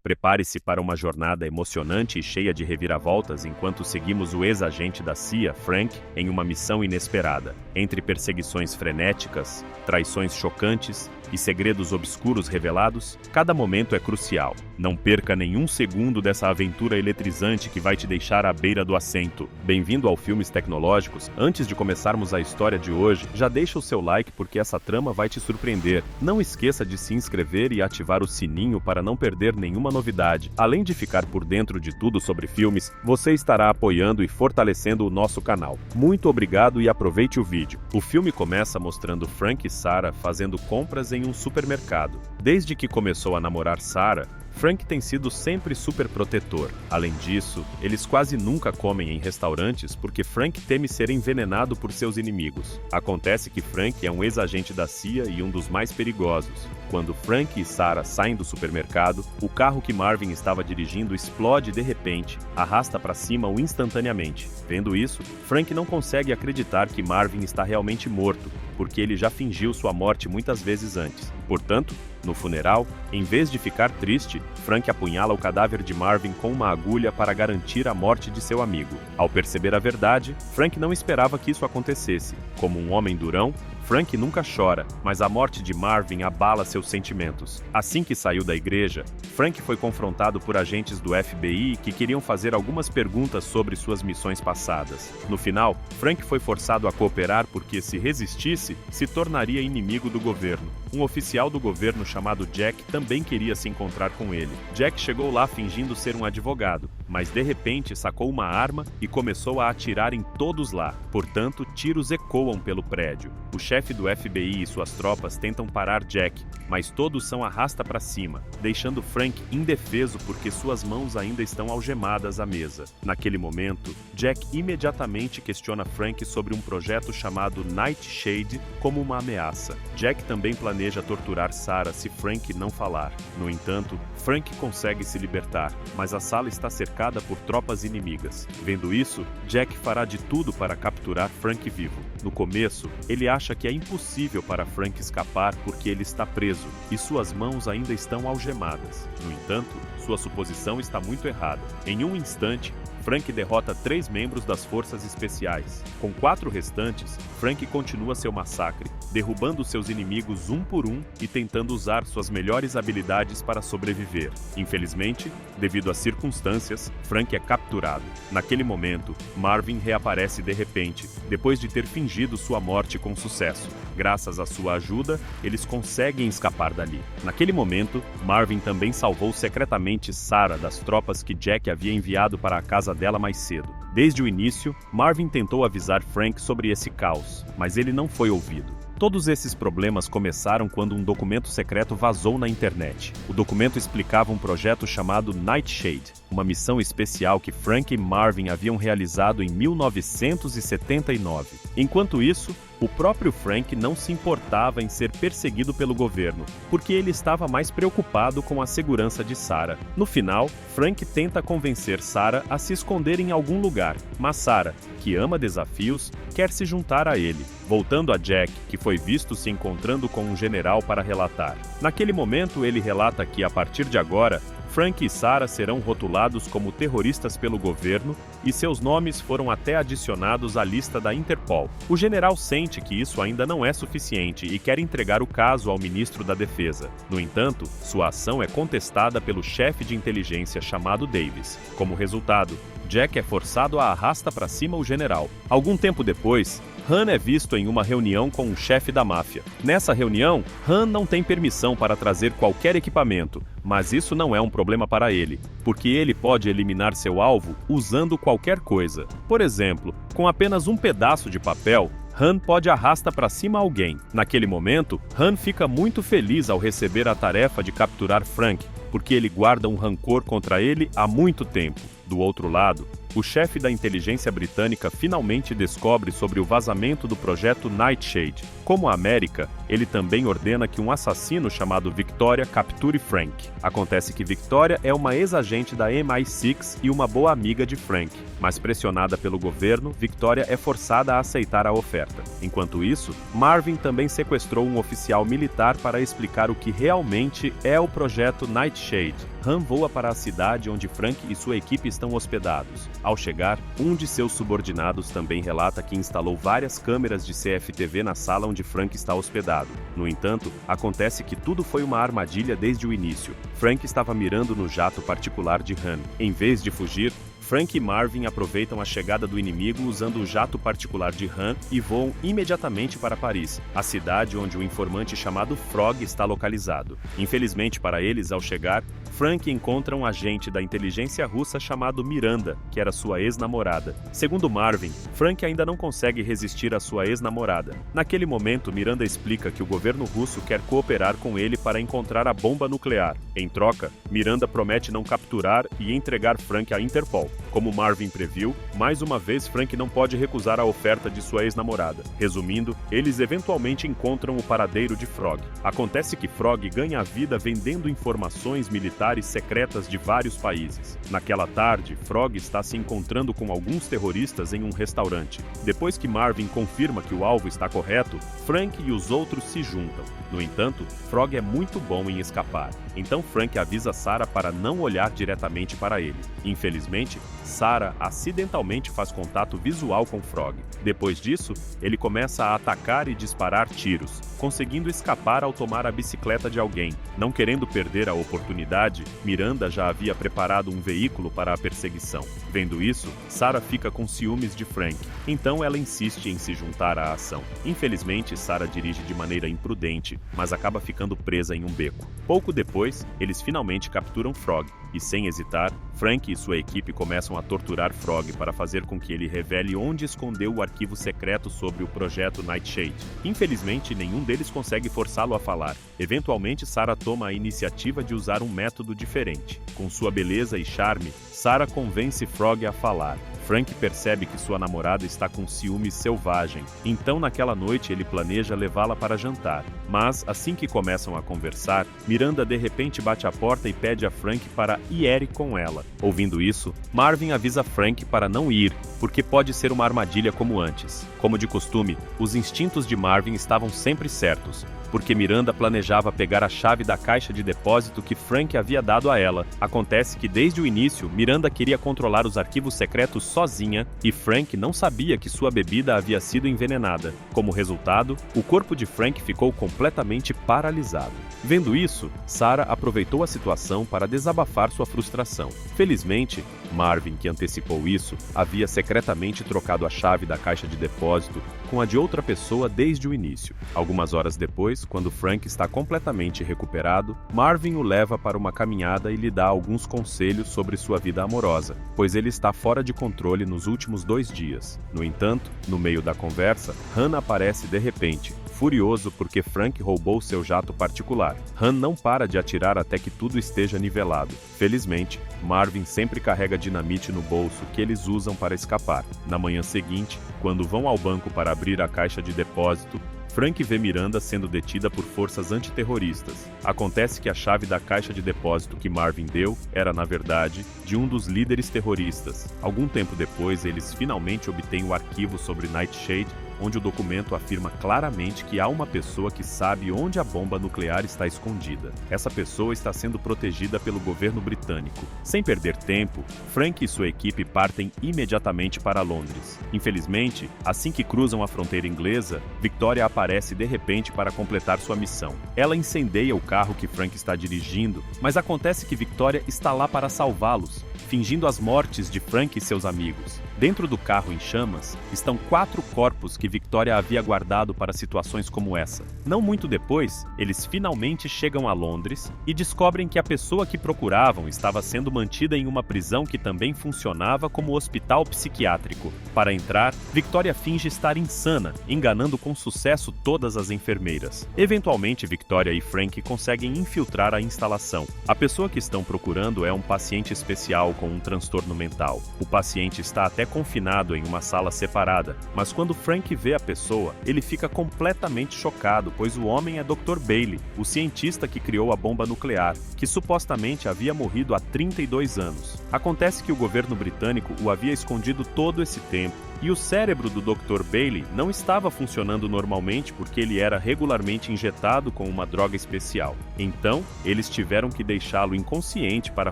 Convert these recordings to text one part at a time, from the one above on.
Prepare-se para uma jornada emocionante e cheia de reviravoltas enquanto seguimos o ex-agente da CIA, Frank, em uma missão inesperada. Entre perseguições frenéticas, traições chocantes e segredos obscuros revelados, cada momento é crucial. Não perca nenhum segundo dessa aventura eletrizante que vai te deixar à beira do assento. Bem-vindo ao Filmes Tecnológicos. Antes de começarmos a história de hoje, já deixa o seu like porque essa trama vai te surpreender. Não esqueça de se inscrever e ativar o sininho para não perder nenhuma novidade. Além de ficar por dentro de tudo sobre filmes, você estará apoiando e fortalecendo o nosso canal. Muito obrigado e aproveite o vídeo. O filme começa mostrando Frank e Sarah fazendo compras em um supermercado. Desde que começou a namorar Sarah, Frank tem sido sempre super protetor. Além disso, eles quase nunca comem em restaurantes porque Frank teme ser envenenado por seus inimigos. Acontece que Frank é um ex-agente da CIA e um dos mais perigosos. Quando Frank e Sarah saem do supermercado, o carro que Marvin estava dirigindo explode de repente, arrasta para cima-o instantaneamente. Vendo isso, Frank não consegue acreditar que Marvin está realmente morto, porque ele já fingiu sua morte muitas vezes antes. Portanto, no funeral, em vez de ficar triste, Frank apunhala o cadáver de Marvin com uma agulha para garantir a morte de seu amigo. Ao perceber a verdade, Frank não esperava que isso acontecesse. Como um homem durão, Frank nunca chora, mas a morte de Marvin abala seus sentimentos. Assim que saiu da igreja, Frank foi confrontado por agentes do FBI que queriam fazer algumas perguntas sobre suas missões passadas. No final, Frank foi forçado a cooperar porque, se resistisse, se tornaria inimigo do governo. Um oficial do governo chamado Jack também queria se encontrar com ele. Jack chegou lá fingindo ser um advogado, mas de repente sacou uma arma e começou a atirar em todos lá. Portanto, tiros ecoam pelo prédio. O chefe do FBI e suas tropas tentam parar Jack, mas todos são arrasta para cima, deixando Frank indefeso porque suas mãos ainda estão algemadas à mesa. Naquele momento, Jack imediatamente questiona Frank sobre um projeto chamado Nightshade como uma ameaça. Jack também planeja torturar Sarah se Frank não falar. No entanto, Frank consegue se libertar, mas a sala está cercada por tropas inimigas. Vendo isso, Jack fará de tudo para capturar Frank vivo. No começo, ele acha que é impossível para Frank escapar porque ele está preso e suas mãos ainda estão algemadas. No entanto, sua suposição está muito errada. Em um instante, Frank derrota 3 membros das forças especiais. Com 4 restantes, Frank continua seu massacre, derrubando seus inimigos um por um e tentando usar suas melhores habilidades para sobreviver. Infelizmente, devido às circunstâncias, Frank é capturado. Naquele momento, Marvin reaparece de repente, depois de ter fingido sua morte com sucesso. Graças à sua ajuda, eles conseguem escapar dali. Naquele momento, Marvin também salvou secretamente Sarah das tropas que Jack havia enviado para a casa dela mais cedo. Desde o início, Marvin tentou avisar Frank sobre esse caos, mas ele não foi ouvido. Todos esses problemas começaram quando um documento secreto vazou na internet. O documento explicava um projeto chamado Nightshade, uma missão especial que Frank e Marvin haviam realizado em 1979. Enquanto isso, o próprio Frank não se importava em ser perseguido pelo governo, porque ele estava mais preocupado com a segurança de Sarah. No final, Frank tenta convencer Sarah a se esconder em algum lugar, mas Sarah, que ama desafios, quer se juntar a ele. Voltando a Jack, que foi visto se encontrando com um general para relatar. Naquele momento, ele relata que, a partir de agora, Frank e Sarah serão rotulados como terroristas pelo governo e seus nomes foram até adicionados à lista da Interpol. O general sente que isso ainda não é suficiente e quer entregar o caso ao ministro da Defesa. No entanto, sua ação é contestada pelo chefe de inteligência chamado Davis. Como resultado, Jack é forçado a arrasta para cima o general. Algum tempo depois, Han é visto em uma reunião com o chefe da máfia. Nessa reunião, Han não tem permissão para trazer qualquer equipamento, mas isso não é um problema para ele, porque ele pode eliminar seu alvo usando qualquer coisa. Por exemplo, com apenas um pedaço de papel, Han pode arrasta para cima alguém. Naquele momento, Han fica muito feliz ao receber a tarefa de capturar Frank, porque ele guarda um rancor contra ele há muito tempo. Do outro lado, o chefe da inteligência britânica finalmente descobre sobre o vazamento do projeto Nightshade. Como a América, ele também ordena que um assassino chamado Victoria capture Frank. Acontece que Victoria é uma ex-agente da MI6 e uma boa amiga de Frank, mas pressionada pelo governo, Victoria é forçada a aceitar a oferta. Enquanto isso, Marvin também sequestrou um oficial militar para explicar o que realmente é o projeto Nightshade. Han voa para a cidade onde Frank e sua equipe estão hospedados. Ao chegar, um de seus subordinados também relata que instalou várias câmeras de CFTV na sala onde Frank está hospedado. No entanto, acontece que tudo foi uma armadilha desde o início. Frank estava mirando no jato particular de Han. Em vez de fugir, Frank e Marvin aproveitam a chegada do inimigo usando o jato particular de Han e voam imediatamente para Paris, a cidade onde o informante chamado Frog está localizado. Infelizmente para eles, ao chegar, Frank encontra um agente da inteligência russa chamado Miranda, que era sua ex-namorada. Segundo Marvin, Frank ainda não consegue resistir à sua ex-namorada. Naquele momento, Miranda explica que o governo russo quer cooperar com ele para encontrar a bomba nuclear. Em troca, Miranda promete não capturar e entregar Frank à Interpol. Como Marvin previu, mais uma vez Frank não pode recusar a oferta de sua ex-namorada. Resumindo, eles eventualmente encontram o paradeiro de Frog. Acontece que Frog ganha a vida vendendo informações militares secretas de vários países. Naquela tarde, Frog está se encontrando com alguns terroristas em um restaurante. Depois que Marvin confirma que o alvo está correto, Frank e os outros se juntam. No entanto, Frog é muito bom em escapar. Então Frank avisa Sarah para não olhar diretamente para ele. Infelizmente, Sarah acidentalmente faz contato visual com Frog. Depois disso, ele começa a atacar e disparar tiros, conseguindo escapar ao tomar a bicicleta de alguém. Não querendo perder a oportunidade, Miranda já havia preparado um veículo para a perseguição. Vendo isso, Sarah fica com ciúmes de Frank, então ela insiste em se juntar à ação. Infelizmente, Sarah dirige de maneira imprudente, mas acaba ficando presa em um beco. Pouco depois, eles finalmente capturam Frog, e sem hesitar, Frank e sua equipe começam a torturar Frog para fazer com que ele revele onde escondeu o arquivo secreto sobre o projeto Nightshade. Infelizmente, nenhum deles consegue forçá-lo a falar. Eventualmente, Sarah toma a iniciativa de usar um método diferente. Com sua beleza e charme, Sarah convence Frog a falar. Frank percebe que sua namorada está com ciúme selvagem, então naquela noite ele planeja levá-la para jantar. Mas, assim que começam a conversar, Miranda de repente bate a porta e pede a Frank para ir com ela. Ouvindo isso, Marvin avisa Frank para não ir, porque pode ser uma armadilha como antes. Como de costume, os instintos de Marvin estavam sempre certos, porque Miranda planejava pegar a chave da caixa de depósito que Frank havia dado a ela. Acontece que desde o início, Miranda queria controlar os arquivos secretos sozinha e Frank não sabia que sua bebida havia sido envenenada. Como resultado, o corpo de Frank ficou completamente paralisado. Vendo isso, Sarah aproveitou a situação para desabafar sua frustração. Felizmente, Marvin, que antecipou isso, havia secretamente trocado a chave da caixa de depósito com a de outra pessoa desde o início. Algumas horas depois, quando Frank está completamente recuperado, Marvin o leva para uma caminhada e lhe dá alguns conselhos sobre sua vida amorosa, pois ele está fora de controle nos últimos 2 dias. No entanto, no meio da conversa, Han aparece de repente, furioso porque Frank roubou seu jato particular. Han não para de atirar até que tudo esteja nivelado. Felizmente, Marvin sempre carrega dinamite no bolso que eles usam para escapar. Na manhã seguinte, quando vão ao banco para abrir a caixa de depósito, Frank vê Miranda sendo detida por forças antiterroristas. Acontece que a chave da caixa de depósito que Marvin deu era, na verdade, de um dos líderes terroristas. Algum tempo depois, eles finalmente obtêm o arquivo sobre Nightshade, onde o documento afirma claramente que há uma pessoa que sabe onde a bomba nuclear está escondida. Essa pessoa está sendo protegida pelo governo britânico. Sem perder tempo, Frank e sua equipe partem imediatamente para Londres. Infelizmente, assim que cruzam a fronteira inglesa, Victoria aparece de repente para completar sua missão. Ela incendeia o carro que Frank está dirigindo, mas acontece que Victoria está lá para salvá-los, fingindo as mortes de Frank e seus amigos. Dentro do carro em chamas, estão 4 corpos que Victoria havia guardado para situações como essa. Não muito depois, eles finalmente chegam a Londres e descobrem que a pessoa que procuravam estava sendo mantida em uma prisão que também funcionava como hospital psiquiátrico. Para entrar, Victoria finge estar insana, enganando com sucesso todas as enfermeiras. Eventualmente, Victoria e Frank conseguem infiltrar a instalação. A pessoa que estão procurando é um paciente especial com um transtorno mental. O paciente está até confinado em uma sala separada, mas quando Frank vê a pessoa, ele fica completamente chocado, pois o homem é Dr. Bailey, o cientista que criou a bomba nuclear, que supostamente havia morrido há 32 anos. Acontece que o governo britânico o havia escondido todo esse tempo, e o cérebro do Dr. Bailey não estava funcionando normalmente porque ele era regularmente injetado com uma droga especial. Então, eles tiveram que deixá-lo inconsciente para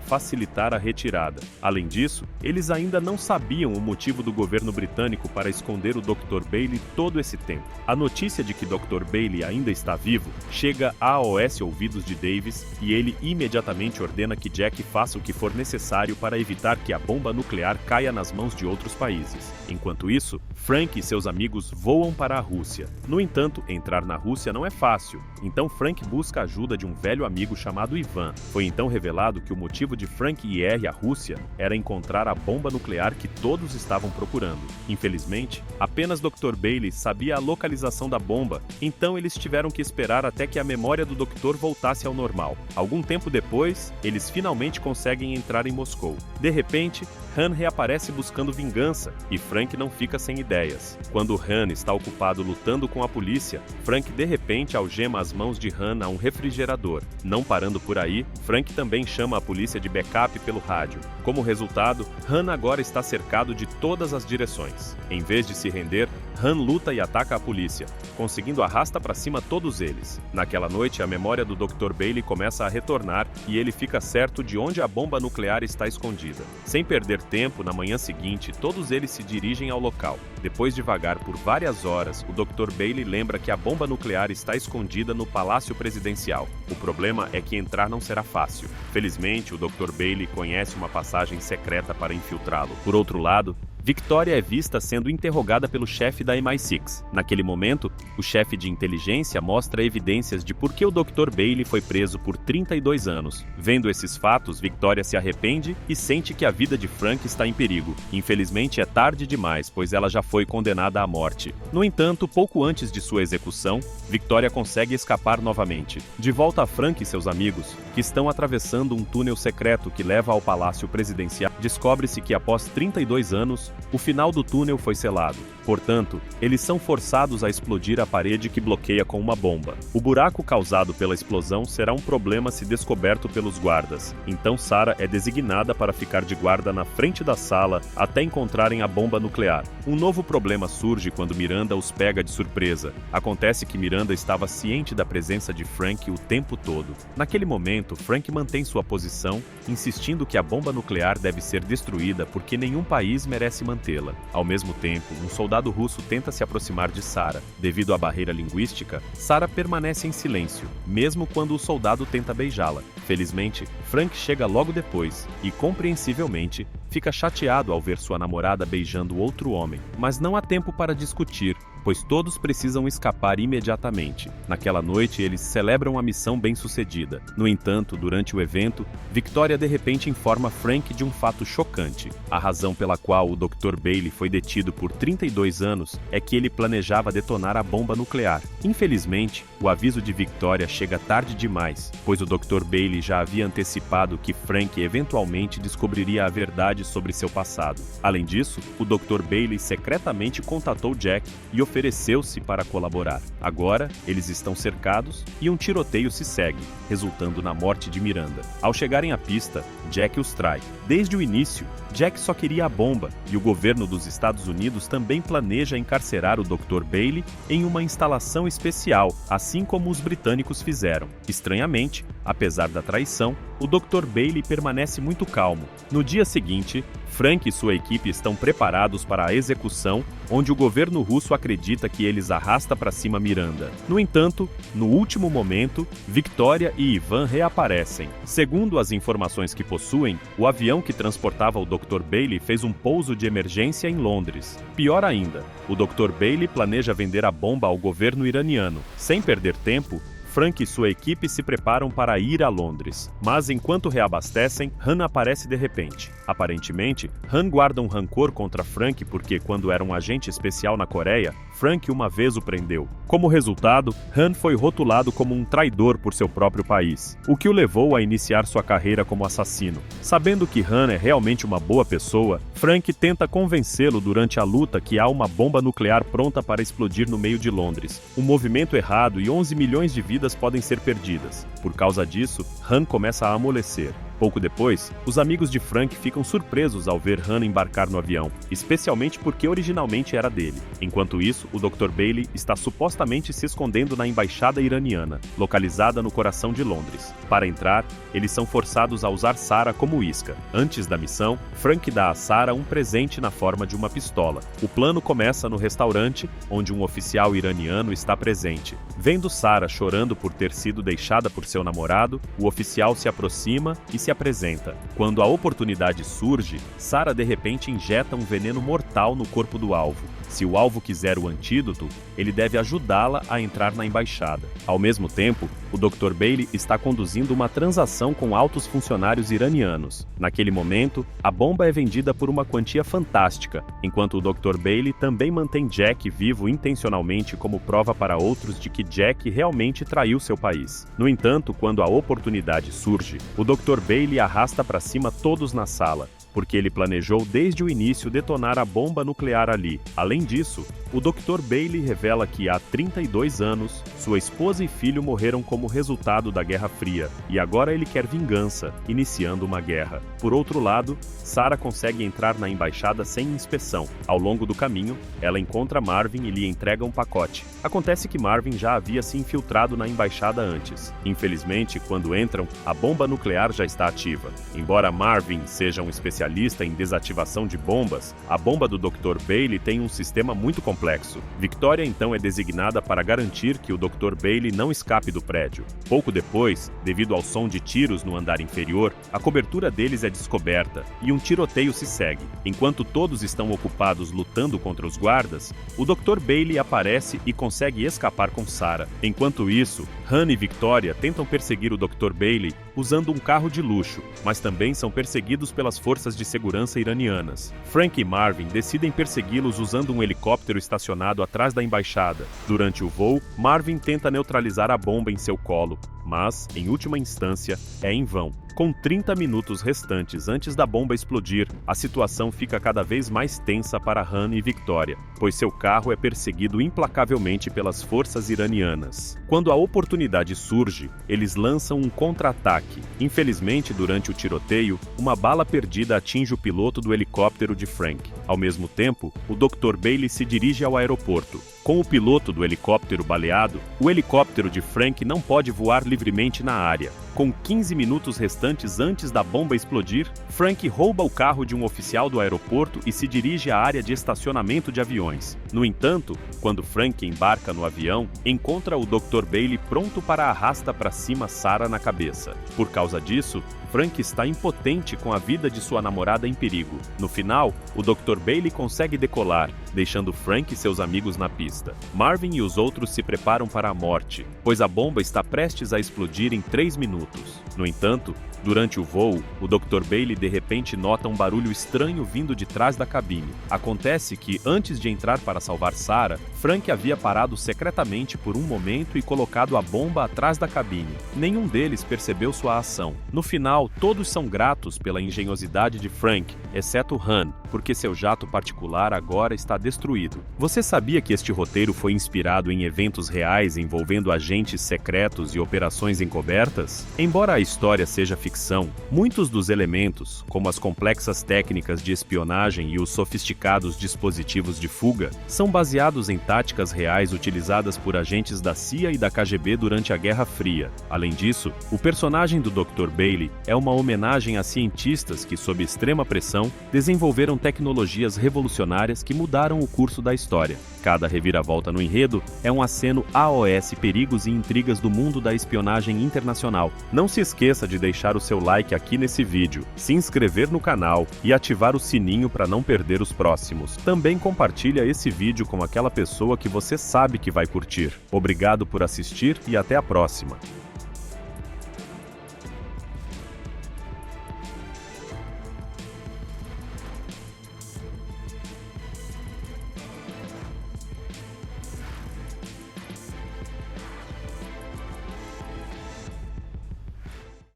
facilitar a retirada. Além disso, eles ainda não sabiam o motivo do governo britânico para esconder o Dr. Bailey todo esse tempo. A notícia de que Dr. Bailey ainda está vivo chega aos ouvidos de Davis e ele imediatamente ordena que Jack faça o que for necessário para evitar que a bomba nuclear caia nas mãos de outros países. Enquanto isso, Frank e seus amigos voam para a Rússia. No entanto, entrar na Rússia não é fácil, então Frank busca a ajuda de um velho amigo chamado Ivan. Foi então revelado que o motivo de Frank ir à Rússia era encontrar a bomba nuclear que todos estavam procurando. Infelizmente, apenas Dr. Bailey sabia a localização da bomba, então eles tiveram que esperar até que a memória do Dr. voltasse ao normal. Algum tempo depois, eles finalmente conseguem entrar em Moscou. De repente, Han reaparece buscando vingança e Frank não fica sem ideias. Quando Han está ocupado lutando com a polícia, Frank de repente algema as mãos de Han a um refrigerador. Não parando por aí, Frank também chama a polícia de backup pelo rádio. Como resultado, Han agora está cercado de todas as direções. Em vez de se render, Han luta e ataca a polícia, conseguindo arrasta para cima todos eles. Naquela noite, a memória do Dr. Bailey começa a retornar e ele fica certo de onde a bomba nuclear está escondida. Sem perder tempo, na manhã seguinte, todos eles se dirigem ao local. Depois de vagar por várias horas, o Dr. Bailey lembra que a bomba nuclear está escondida no Palácio Presidencial. O problema é que entrar não será fácil. Felizmente, o Dr. Bailey conhece uma passagem secreta para infiltrá-lo. Por outro lado, Victoria é vista sendo interrogada pelo chefe da MI6. Naquele momento, o chefe de inteligência mostra evidências de por que o Dr. Bailey foi preso por 32 anos. Vendo esses fatos, Victoria se arrepende e sente que a vida de Frank está em perigo. Infelizmente, é tarde demais, pois ela já foi condenada à morte. No entanto, pouco antes de sua execução, Victoria consegue escapar novamente. De volta a Frank e seus amigos, que estão atravessando um túnel secreto que leva ao Palácio Presidencial, descobre-se que após 32 anos, o final do túnel foi selado. Portanto, eles são forçados a explodir a parede que bloqueia com uma bomba. O buraco causado pela explosão será um problema se descoberto pelos guardas. Então Sarah é designada para ficar de guarda na frente da sala até encontrarem a bomba nuclear. Um novo problema surge quando Miranda os pega de surpresa. Acontece que Miranda estava ciente da presença de Frank o tempo todo. Naquele momento, Frank mantém sua posição, insistindo que a bomba nuclear deve ser destruída porque nenhum país merece mantê-la. Ao mesmo tempo, um soldado russo tenta se aproximar de Sarah. Devido à barreira linguística, Sarah permanece em silêncio, mesmo quando o soldado tenta beijá-la. Felizmente, Frank chega logo depois e, compreensivelmente, fica chateado ao ver sua namorada beijando outro homem. Mas não há tempo para discutir, pois todos precisam escapar imediatamente. Naquela noite, eles celebram a missão bem-sucedida. No entanto, durante o evento, Victoria de repente informa Frank de um fato chocante. A razão pela qual o Dr. Bailey foi detido por 32 anos é que ele planejava detonar a bomba nuclear. Infelizmente, o aviso de Victoria chega tarde demais, pois o Dr. Bailey já havia antecipado que Frank eventualmente descobriria a verdade sobre seu passado. Além disso, o Dr. Bailey secretamente contatou Jack e ofereceu-se para colaborar. Agora, eles estão cercados e um tiroteio se segue, resultando na morte de Miranda. Ao chegarem à pista, Jack os trai. Desde o início, Jack só queria a bomba, e o governo dos Estados Unidos também planeja encarcerar o Dr. Bailey em uma instalação especial, assim como os britânicos fizeram. Estranhamente, apesar da traição, o Dr. Bailey permanece muito calmo. No dia seguinte, Frank e sua equipe estão preparados para a execução, onde o governo russo acredita que eles arrasta para cima Miranda. No entanto, no último momento, Victoria e Ivan reaparecem. Segundo as informações que possuem, o avião que transportava o Dr. Dr. Bailey fez um pouso de emergência em Londres. Pior ainda, o Dr. Bailey planeja vender a bomba ao governo iraniano. Sem perder tempo, Frank e sua equipe se preparam para ir a Londres. Mas enquanto reabastecem, Han aparece de repente. Aparentemente, Han guarda um rancor contra Frank porque, quando era um agente especial na Coreia, Frank uma vez o prendeu. Como resultado, Han foi rotulado como um traidor por seu próprio país, o que o levou a iniciar sua carreira como assassino. Sabendo que Han é realmente uma boa pessoa, Frank tenta convencê-lo durante a luta que há uma bomba nuclear pronta para explodir no meio de Londres. Um movimento errado e 11 milhões de vidas podem ser perdidas. Por causa disso, Han começa a amolecer. Pouco depois, os amigos de Frank ficam surpresos ao ver Han embarcar no avião, especialmente porque originalmente era dele. Enquanto isso, o Dr. Bailey está supostamente se escondendo na embaixada iraniana, localizada no coração de Londres. Para entrar, eles são forçados a usar Sarah como isca. Antes da missão, Frank dá a Sarah um presente na forma de uma pistola. O plano começa no restaurante, onde um oficial iraniano está presente. Vendo Sarah chorando por ter sido deixada por seu namorado, o oficial se aproxima e se apresenta. Quando a oportunidade surge, Sarah de repente injeta um veneno mortal no corpo do alvo. Se o alvo quiser o antídoto, ele deve ajudá-la a entrar na embaixada. Ao mesmo tempo, o Dr. Bailey está conduzindo uma transação com altos funcionários iranianos. Naquele momento, a bomba é vendida por uma quantia fantástica, enquanto o Dr. Bailey também mantém Jack vivo intencionalmente como prova para outros de que Jack realmente traiu seu país. No entanto, quando a oportunidade surge, o Dr. Bailey arrasta para cima todos na sala, porque ele planejou desde o início detonar a bomba nuclear ali. Além disso, o Dr. Bailey revela que há 32 anos, sua esposa e filho morreram como resultado da Guerra Fria, e agora ele quer vingança, iniciando uma guerra. Por outro lado, Sarah consegue entrar na embaixada sem inspeção. Ao longo do caminho, ela encontra Marvin e lhe entrega um pacote. Acontece que Marvin já havia se infiltrado na embaixada antes. Infelizmente, quando entram, a bomba nuclear já está ativa. Embora Marvin seja um especialista em desativação de bombas, a bomba do Dr. Bailey tem um sistema muito complexo. Victoria então é designada para garantir que o Dr. Bailey não escape do prédio. Pouco depois, devido ao som de tiros no andar inferior, a cobertura deles é descoberta e um tiroteio se segue. Enquanto todos estão ocupados lutando contra os guardas, o Dr. Bailey aparece e consegue escapar com Sarah. Enquanto isso, Han e Victoria tentam perseguir o Dr. Bailey usando um carro de luxo, mas também são perseguidos pelas forças de segurança iranianas. Frank e Marvin decidem persegui-los usando um helicóptero estacionado atrás da embaixada. Durante o voo, Marvin tenta neutralizar a bomba em seu colo, mas, em última instância, é em vão. Com 30 minutos restantes antes da bomba explodir, a situação fica cada vez mais tensa para Han e Victoria, pois seu carro é perseguido implacavelmente pelas forças iranianas. Quando a oportunidade surge, eles lançam um contra-ataque. Infelizmente, durante o tiroteio, uma bala perdida atinge o piloto do helicóptero de Frank. Ao mesmo tempo, o Dr. Bailey se dirige ao aeroporto. Com o piloto do helicóptero baleado, o helicóptero de Frank não pode voar livremente na área. Com 15 minutos restantes antes da bomba explodir, Frank rouba o carro de um oficial do aeroporto e se dirige à área de estacionamento de aviões. No entanto, quando Frank embarca no avião, encontra o Dr. Bailey pronto para arrasta para cima Sarah na cabeça. Por causa disso, Frank está impotente com a vida de sua namorada em perigo. No final, o Dr. Bailey consegue decolar, deixando Frank e seus amigos na pista. Marvin e os outros se preparam para a morte, pois a bomba está prestes a explodir em 3 minutos. No entanto, durante o voo, o Dr. Bailey de repente nota um barulho estranho vindo de trás da cabine. Acontece que, antes de entrar para salvar Sarah, Frank havia parado secretamente por um momento e colocado a bomba atrás da cabine. Nenhum deles percebeu sua ação. No final, todos são gratos pela engenhosidade de Frank, exceto Han, porque seu jato particular agora está destruído. Você sabia que este roteiro foi inspirado em eventos reais envolvendo agentes secretos e operações encobertas? Embora a história seja ficção, muitos dos elementos, como as complexas técnicas de espionagem e os sofisticados dispositivos de fuga, são baseados em táticas reais utilizadas por agentes da CIA e da KGB durante a Guerra Fria. Além disso, o personagem do Dr. Bailey é uma homenagem a cientistas que, sob extrema pressão, desenvolveram tecnologias revolucionárias que mudaram o curso da história. Cada reviravolta no enredo é um aceno aos perigos e intrigas do mundo da espionagem internacional. Não se esqueça de deixar o seu like aqui nesse vídeo, se inscrever no canal e ativar o sininho para não perder os próximos. Também compartilha esse vídeo com aquela pessoa que você sabe que vai curtir. Obrigado por assistir e até a próxima!